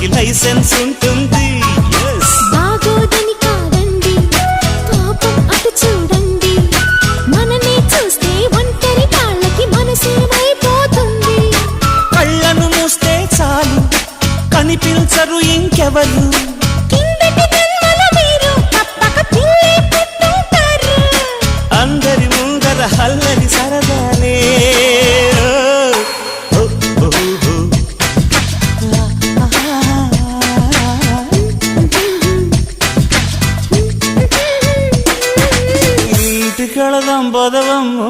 వాళ్ళకి లైసెన్స్ ఉంటుంది. బాగోదని కాదండి పాపం అటు చూడండి, మననే చూస్తే ఒంటరి వాళ్ళకి మనసేమైపోతుంది. కళ్ళను మూస్తే చాలు కనిపించరు ఇంకెవరు, కిందటి జన్మల మీరు తప్పక పిల్లి పుట్టుంటారు. అందరి ముందర హల్లరి సరదాలే. ఓ, ఓ, ఓ, ఓ. ఇంటికెళదాం పదవమ్మో.